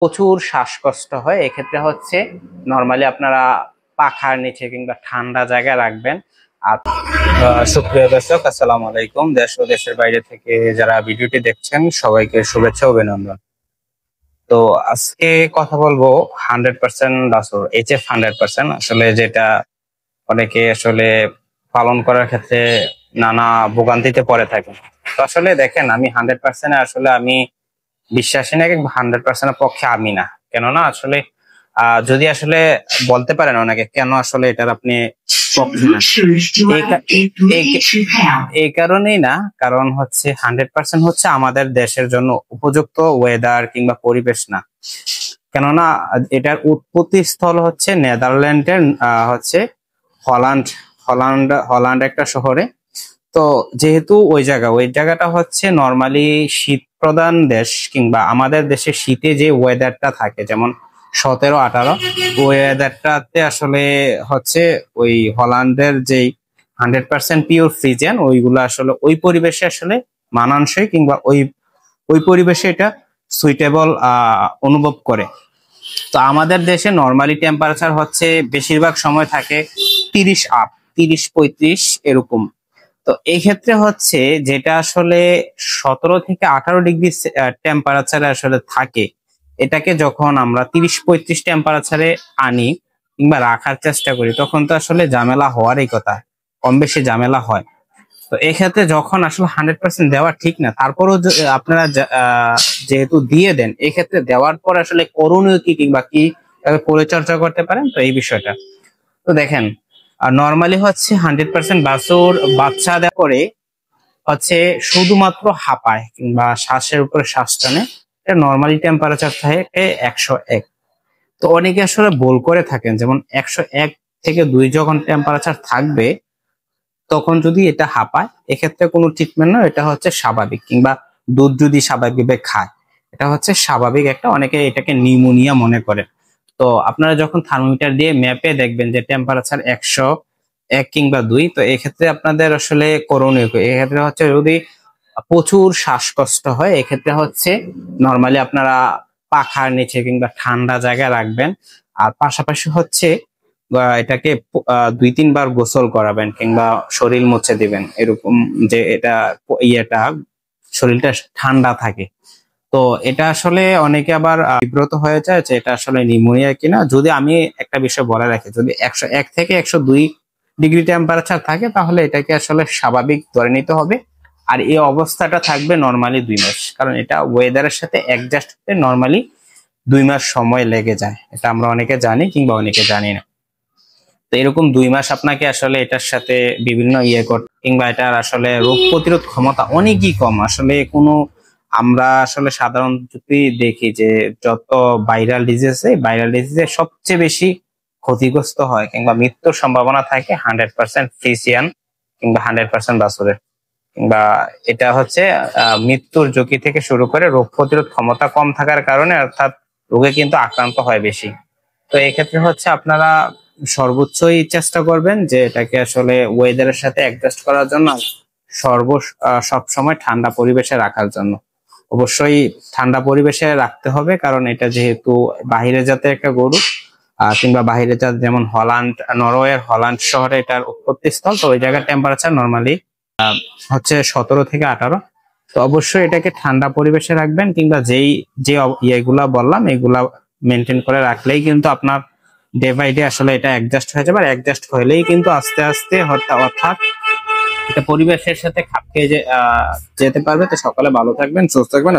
প্রচুর শ্বাসকষ্ট হয়, এক্ষেত্রে হচ্ছে নরমালি আপনারা পাখার নিচে কিংবা ঠান্ডা জায়গায় রাখবেন। আর সুপ্রিয় দর্শক, আসসালামু আলাইকুম। দেশ ও দেশের বাইরে থেকে যারা ভিডিওটি দেখছেন সবাইকে শুভেচ্ছা ও অভিনন্দন। তো আজকে কথা বলবো 100% বাছুর, HF 100%, আসলে যেটা অনেকে আসলে পালন করার ক্ষেত্রে নানা ভোগান্তিতে পড়ে থাকে। তো আসলে দেখেন, আমি 100% আসলে আমি বিশ্বাসী না, 100% পক্ষে আমি না। কেননা আসলে যদি আসলে বলতে পারেন অনেকে কেন আসলে এটার আপনি পক্ষে না, এই কারণেই না, কারণ হচ্ছে 100% হচ্ছে আমাদের দেশের জন্য উপযুক্ত ওয়েদার কিংবা পরিবেশ না। কেননা এটার উৎপত্তি স্থল হচ্ছে নেদারল্যান্ডের হচ্ছে হল্যান্ড হল্যান্ড হল্যান্ড একটা শহরে। তো যেহেতু ওই জায়গাটা হচ্ছে নর্মালি শীত প্রধান দেশ, কিংবা আমাদের দেশে শীতে যে ওয়েদারটা থাকে যেমন 17-18, ওয়েদারটাতে আসলে হচ্ছে ওই হল্যান্ডের যেই 100% পিওর ফ্রিজেন ওইগুলো আসলে ওই পরিবেশে আসলে মানানসই, কিংবা ওই ওই পরিবেশে এটা সুইটেবল অনুভব করে। তো আমাদের দেশে নর্মালি টেম্পারেচার হচ্ছে বেশিরভাগ সময় থাকে 30 30-35 এরকম। তো এই ক্ষেত্রে হচ্ছে যেটা আসলে 17 থেকে 18 ডিগ্রি টেম্পারেচারে আসলে থাকে, এটাকে যখন আমরা 30-35 টেম্পারেচারে আনি কিংবা রাখার চেষ্টা করি, তখন তো আসলে ঝামেলা হওয়ারই কথা, কম বেশি ঝামেলা হয়। তো এই ক্ষেত্রে যখন আসলে 100% দেওয়া ঠিক না, তারপরও আপনারা যেহেতু দিয়ে দেন, এই ক্ষেত্রে দেওয়ার পর আসলে করণীয় কি কিংবা কি পরিচর্যা করতে পারেন, তো এই বিষয়টা তো দেখেন। আর নর্মালি হচ্ছে 100% বাছুর বাচ্চা দেওয়ার পরে হচ্ছে শুধুমাত্র হাঁপায় কিংবা শ্বাসের উপরে শ্বাস টানে, এটা নর্মালি টেম্পারেচার থাকে 101। তো অনেকে আসলে ভুল করে থাকেন, যেমন 101 থেকে 2 যখন টেম্পারেচার থাকবে তখন যদি এটা হাঁপায়, এক্ষেত্রে কোনো ট্রিটমেন্ট না, এটা হচ্ছে স্বাভাবিক। কিংবা দুধ যদি স্বাভাবিকভাবে খায়, এটা হচ্ছে স্বাভাবিক একটা, অনেকে এটাকে নিউমোনিয়া মনে করে। তো আপনারা যখন থার্মোমিটার দিয়ে মেপে দেখবেন যে টেম্পারেচার 101 কিংবা 2, তো এক্ষেত্রে আপনাদের আসলে করণীয় এক্ষেত্রে হচ্ছে যদি প্রচুর শ্বাসকষ্ট হয়, এক্ষেত্রে হচ্ছে নর্মালি আপনারা পাখার নিচে কিংবা ঠান্ডা জায়গায় রাখবেন। আর পাশাপাশি হচ্ছে এটাকে 2-3 বার গোসল করাবেন কিংবা শরীর মুছে দিবেন, এরকম যে এটা ইয়েটা শরীরটা ঠান্ডা থাকে। তো এটা আসলে অনেকে আবার বিব্রত হয়ে যায় যে এটা আসলে নিউমোনিয়া কিনা। যদি আমি একটা বিষয় বলে রাখি, যদি 101 থেকে 102 ডিগ্রি টেম্পারেচার থাকে, তাহলে এটাকে আসলে স্বাভাবিক ধরে নিতে হবে। আর এই অবস্থাটা থাকবে নর্মালি 2 মাস, কারণ এটা ওয়েদারের সাথে অ্যাডজাস্ট হতে নর্মালি 2 মাস সময় লেগে যায়। এটা আমরা অনেকে জানি কিংবা অনেকে জানি না। তো এরকম 2 মাস আপনাকে আসলে এটার সাথে বিভিন্ন করতে, কিংবা এটার আসলে রোগ প্রতিরোধ ক্ষমতা অনেকই কম। আসলে কোনো আমরা আসলে সাধারণত যদি দেখি যে যত ভাইরাল ডিজিজে সবচেয়ে বেশি ক্ষতিগ্রস্ত হয় কিংবা মৃত্যুর সম্ভাবনা থাকে 100% ফ্রিজিয়ান কিংবা 100% বাছুরের। কিংবা এটা হচ্ছে মৃত্যুর ঝুঁকি থেকে শুরু করে রোগ প্রতিরোধ ক্ষমতা কম থাকার কারণে, অর্থাৎ রোগে কিন্তু আক্রান্ত হয় বেশি। তো এই ক্ষেত্রে হচ্ছে আপনারা সর্বোচ্চই চেষ্টা করবেন যে এটাকে আসলে ওয়েদারের সাথে অ্যাডজাস্ট করার জন্য, সব সময় ঠান্ডা পরিবেশে রাখার জন্য। অবশ্যই ঠান্ডা পরিবেশে রাখতে হবে, কারণ এটা যেহেতু বাহিরে জাতের একটা গরু, কিংবা বাহিরে জাত, যেমন নরওয়ের হল্যান্ড শহরে এটার উৎপত্তি স্থল। তো ওই জায়গার টেম্পারেচার নর্মালি হচ্ছে 17 থেকে 18। তো অবশ্যই এটাকে ঠান্ডা পরিবেশে রাখবেন, কিংবা যে ইয়েগুলা বললাম এগুলা মেনটেন করে রাখলেই কিন্তু আপনার ডে বাই ডে আসলে এটা অ্যাডজাস্ট হয়ে যাবে। আর অ্যাডজাস্ট হলেই কিন্তু আস্তে আস্তে অর্থাৎ এটা পরিবেশের সাথে খাপ খেয়ে যেতে পারবে। তো সকালে ভালো থাকবেন, সুস্থ থাকবেন।